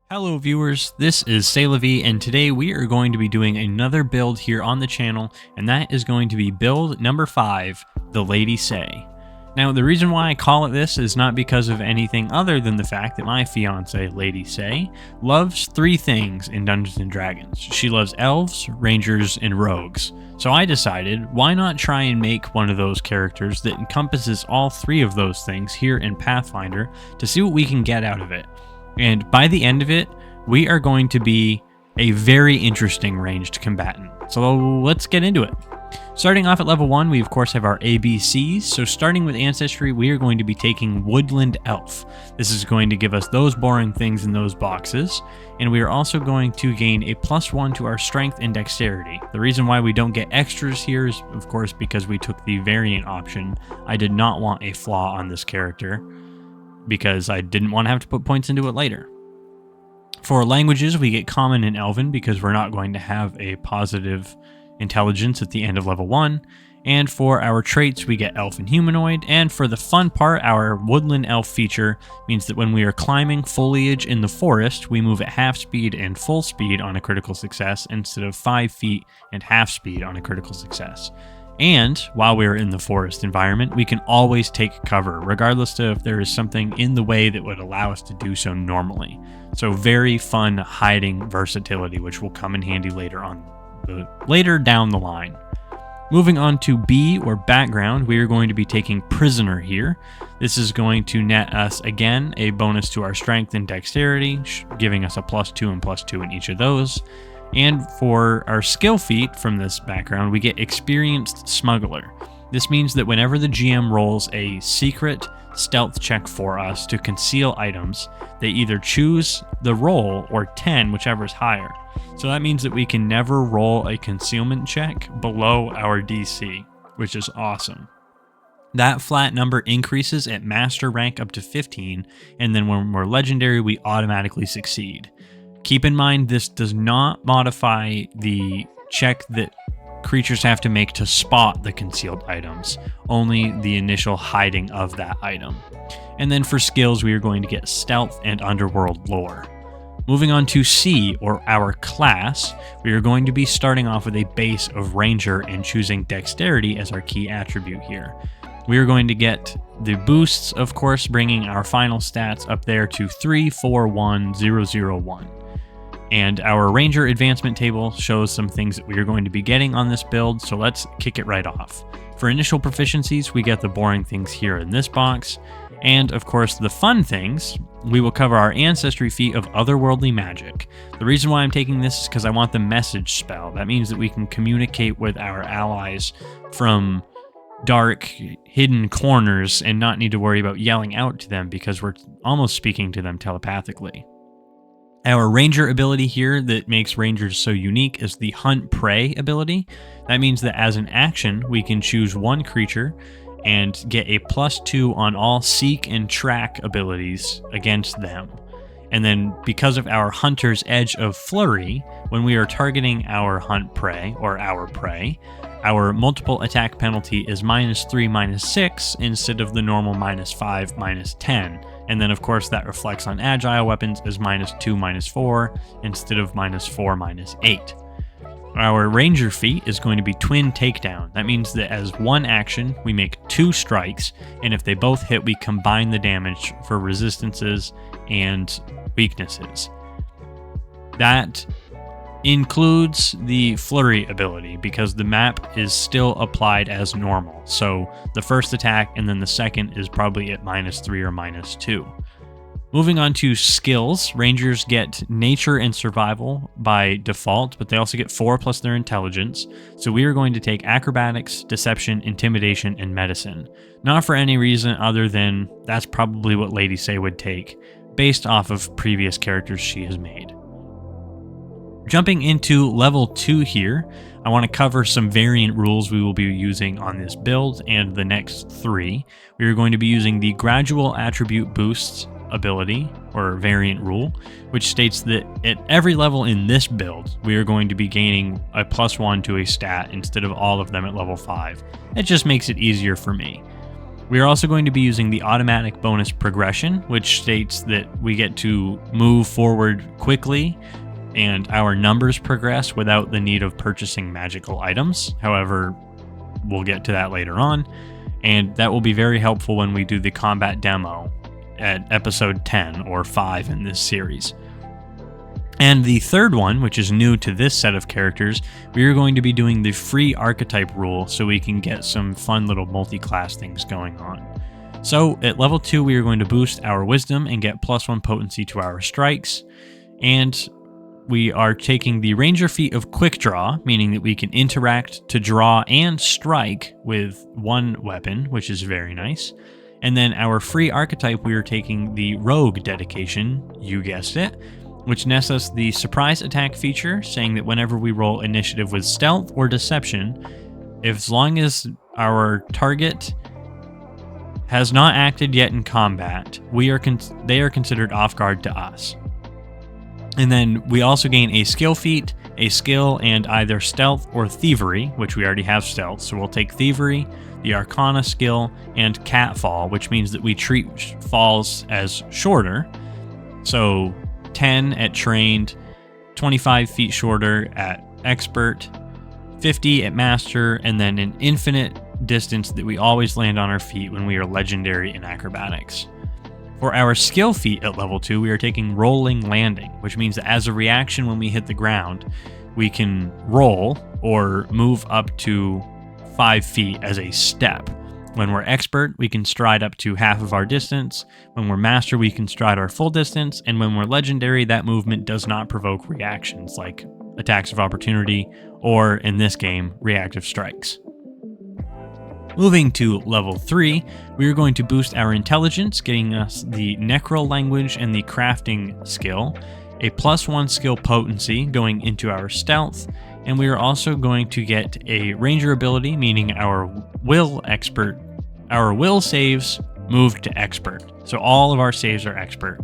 Hello viewers, this is Say-La-Vee, and today we are going to be doing another build here on the channel, and that is going to be build number 5, the Lady Say. Now the reason why I call it this is not because of anything other than the fact that my fiance, Lady Say, loves 3 things in Dungeons & Dragons. She loves elves, rangers, and rogues. So I decided, why not try and make one of those characters that encompasses all 3 of those things here in Pathfinder to see what we can get out of it. And by the end of it, we are going to be a very interesting ranged combatant. So let's get into it. Starting off at level 1, we of course have our ABCs. So starting with Ancestry, we are going to be taking Woodland Elf. This is going to give us those boring things in those boxes. And we are also going to gain a +1 to our Strength and Dexterity. The reason why we don't get extras here is of course because we took the variant option. I did not want a flaw on this character, because I didn't want to have to put points into it later. For languages, we get Common and Elven because we're not going to have a positive intelligence at the end of level 1. And for our traits, we get Elf and Humanoid. And for the fun part, our Woodland Elf feature means that when we are climbing foliage in the forest, we move at half speed and full speed on a critical success instead of 5 feet and half speed on a critical success. And while we're in the forest environment, we can always take cover, regardless of if there is something in the way that would allow us to do so normally. So very fun hiding versatility, which will come in handy later down the line. Moving on to B, or background, we are going to be taking Prisoner here. This is going to net us, again, a bonus to our Strength and Dexterity, giving us a +2 and +2 in each of those. And for our skill feat from this background, we get Experienced Smuggler. This means that whenever the GM rolls a secret stealth check for us to conceal items, they either choose the roll or 10, whichever is higher. So that means that we can never roll a concealment check below our DC, which is awesome. That flat number increases at Master rank up to 15, and then when we're Legendary, we automatically succeed. Keep in mind, this does not modify the check that creatures have to make to spot the concealed items, only the initial hiding of that item. And then for skills, we are going to get Stealth and Underworld Lore. Moving on to C, or our class, we are going to be starting off with a base of Ranger and choosing Dexterity as our key attribute here. We are going to get the boosts, of course, bringing our final stats up there to 3, 4, 1, 0, 0, 1. And our Ranger advancement table shows some things that we are going to be getting on this build, so let's kick it right off. For initial proficiencies, we get the boring things here in this box, and of course the fun things, we will cover our Ancestry feat of Otherworldly Magic. The reason why I'm taking this is because I want the message spell. That means that we can communicate with our allies from dark, hidden corners and not need to worry about yelling out to them because we're almost speaking to them telepathically. Our Ranger ability here that makes Rangers so unique is the Hunt Prey ability. That means that as an action, we can choose one creature and get a +2 on all Seek and Track abilities against them. And then because of our Hunter's Edge of Flurry, when we are targeting our Hunt Prey, or our prey, our multiple attack penalty is -3, -6 instead of the normal -5, -10. And then of course that reflects on agile weapons as -2, -4 instead of -4, -8. Our Ranger feat is going to be Twin Takedown. That means that as one action, we make 2 strikes, and if they both hit, we combine the damage for resistances and weaknesses. That includes the Flurry ability because the map is still applied as normal. So the first attack and then the second is probably at -3 or -2. Moving on to skills, Rangers get Nature and Survival by default, but they also get 4 plus their intelligence. So we are going to take Acrobatics, Deception, Intimidation, and Medicine. Not for any reason other than that's probably what Lady Say would take, based off of previous characters she has made. Jumping into level 2 here, I want to cover some variant rules we will be using on this build and the next 3. We are going to be using the Gradual Attribute Boosts ability, or variant rule, which states that at every level in this build, we are going to be gaining a +1 to a stat instead of all of them at level 5. It just makes it easier for me. We are also going to be using the automatic bonus progression, which states that we get to move forward quickly and our numbers progress without the need of purchasing magical items. However, we'll get to that later on, and that will be very helpful when we do the combat demo at episode 10 or 5 in this series. And the third one, which is new to this set of characters, we are going to be doing the free archetype rule so we can get some fun little multi-class things going on. So at level 2, we are going to boost our wisdom and get +1 potency to our strikes. And we are taking the ranger feat of quick draw, meaning that we can interact to draw and strike with one weapon, which is very nice. And then our free archetype, we are taking the rogue dedication, you guessed it, which nets us the surprise attack feature, saying that whenever we roll initiative with stealth or deception, as long as our target has not acted yet in combat, they are considered off guard to us. And then we also gain a skill feat, a skill, and either stealth or thievery, which we already have stealth, so we'll take thievery, the arcana skill, and catfall, which means that we treat falls as shorter. So 10 at trained, 25 feet shorter at expert, 50 at master, and then an infinite distance that we always land on our feet when we are legendary in acrobatics. For our skill feat at level 2, we are taking rolling landing, which means that as a reaction when we hit the ground, we can roll or move up to 5 feet as a step. When we're expert, we can stride up to half of our distance. When we're master, we can stride our full distance. And when we're legendary, that movement does not provoke reactions like attacks of opportunity or, in this game, reactive strikes. Moving to level 3, we are going to boost our intelligence, getting us the necro language and the crafting skill, a +1 skill potency going into our stealth, and we are also going to get a ranger ability, meaning our will saves moved to expert. So all of our saves are expert.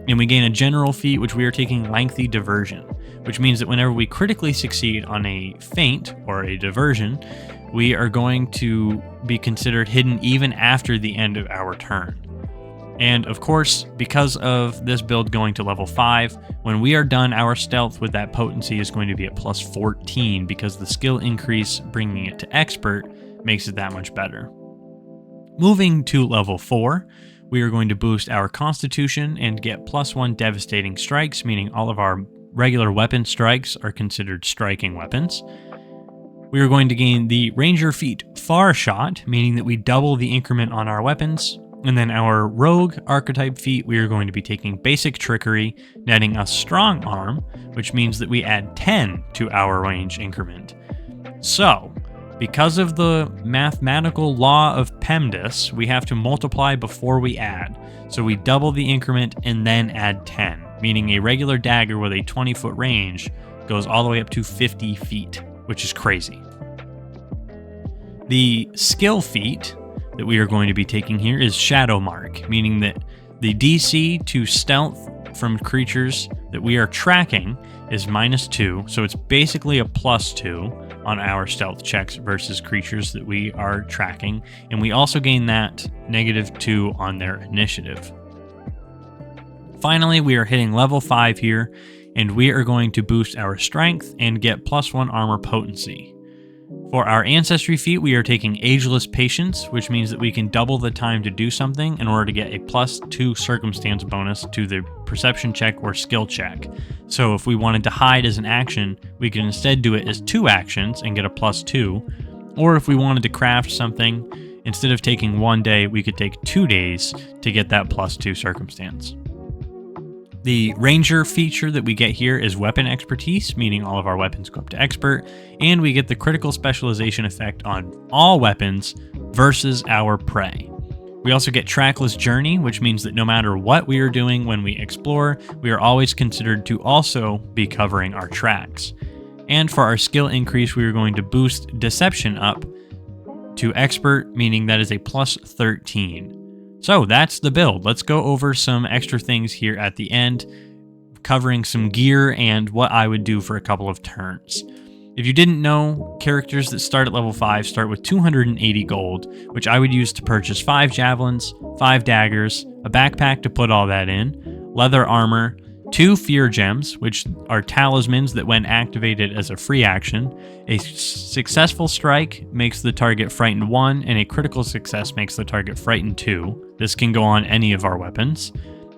And we gain a general feat, which we are taking lengthy diversion, which means that whenever we critically succeed on a feint or a diversion, we are going to be considered hidden even after the end of our turn. And of course, because of this build going to level 5, when we are done, our stealth with that potency is going to be at +14 because the skill increase bringing it to expert makes it that much better. Moving to level 4, we are going to boost our constitution and get +1 devastating strikes, meaning all of our regular weapon strikes are considered striking weapons. We are going to gain the ranger feat far shot, meaning that we double the increment on our weapons. And then our rogue archetype feat, we are going to be taking basic trickery, netting us strong arm, which means that we add 10 to our range increment. So, because of the mathematical law of PEMDAS, we have to multiply before we add. So we double the increment and then add 10, meaning a regular dagger with a 20-foot range goes all the way up to 50 feet, which is crazy. The skill feat that we are going to be taking here is Shadow Mark, meaning that the DC to stealth from creatures that we are tracking is -2, so it's basically a +2 on our stealth checks versus creatures that we are tracking, and we also gain that -2 on their initiative. Finally, we are hitting level 5 here, and we are going to boost our strength and get +1 armor potency. For our ancestry feat, we are taking Ageless Patience, which means that we can double the time to do something in order to get a +2 circumstance bonus to the perception check or skill check. So if we wanted to hide as an action, we could instead do it as 2 actions and get a +2. Or if we wanted to craft something, instead of taking 1 day, we could take 2 days to get that +2 circumstance. The ranger feature that we get here is weapon expertise, meaning all of our weapons go up to expert, and we get the critical specialization effect on all weapons versus our prey. We also get trackless journey, which means that no matter what we are doing when we explore, we are always considered to also be covering our tracks. And for our skill increase, we are going to boost deception up to expert, meaning that is a +13. So that's the build. Let's go over some extra things here at the end, covering some gear and what I would do for a couple of turns. If you didn't know, characters that start at level 5 start with 280 gold, which I would use to purchase 5 javelins, 5 daggers, a backpack to put all that in, leather armor, 2 fear gems, which are talismans that when activated as a free action, a successful strike makes the target frightened 1, and a critical success makes the target frightened 2. This can go on any of our weapons.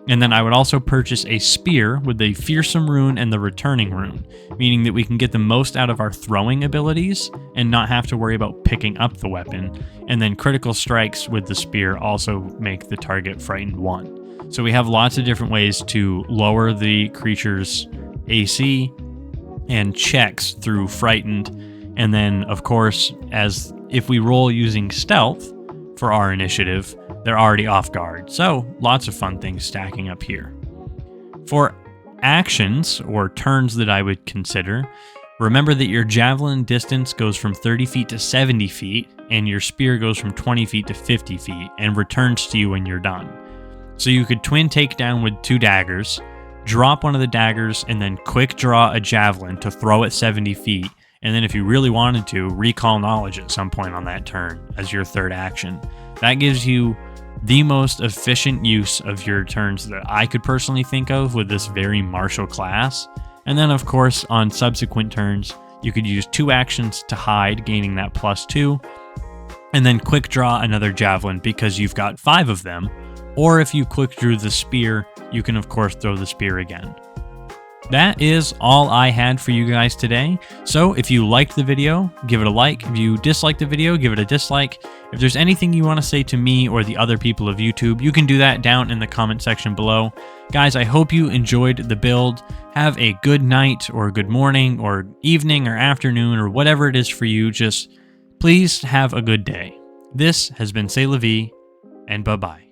And then I would also purchase a spear with the fearsome rune and the returning rune, meaning that we can get the most out of our throwing abilities and not have to worry about picking up the weapon. And then critical strikes with the spear also make the target frightened 1. So we have lots of different ways to lower the creature's AC and checks through frightened. And then, of course, as if we roll using stealth for our initiative, they're already off guard. So lots of fun things stacking up here. For actions or turns that I would consider, remember that your javelin distance goes from 30 feet to 70 feet, and your spear goes from 20 feet to 50 feet and returns to you when you're done. So you could twin takedown with 2 daggers, drop one of the daggers, and then quick draw a javelin to throw at 70 feet. And then if you really wanted to, recall knowledge at some point on that turn as your third action. That gives you the most efficient use of your turns that I could personally think of with this very martial class. And then of course on subsequent turns, you could use 2 actions to hide, gaining that +2, and then quick draw another javelin because you've got 5 of them. Or if you quick drew the spear, you can of course throw the spear again. That is all I had for you guys today. So if you liked the video, give it a like. If you disliked the video, give it a dislike. If there's anything you want to say to me or the other people of YouTube, you can do that down in the comment section below. Guys, I hope you enjoyed the build. Have a good night or good morning or evening or afternoon or whatever it is for you. Just please have a good day. This has been Say-La-Vee, and bye-bye.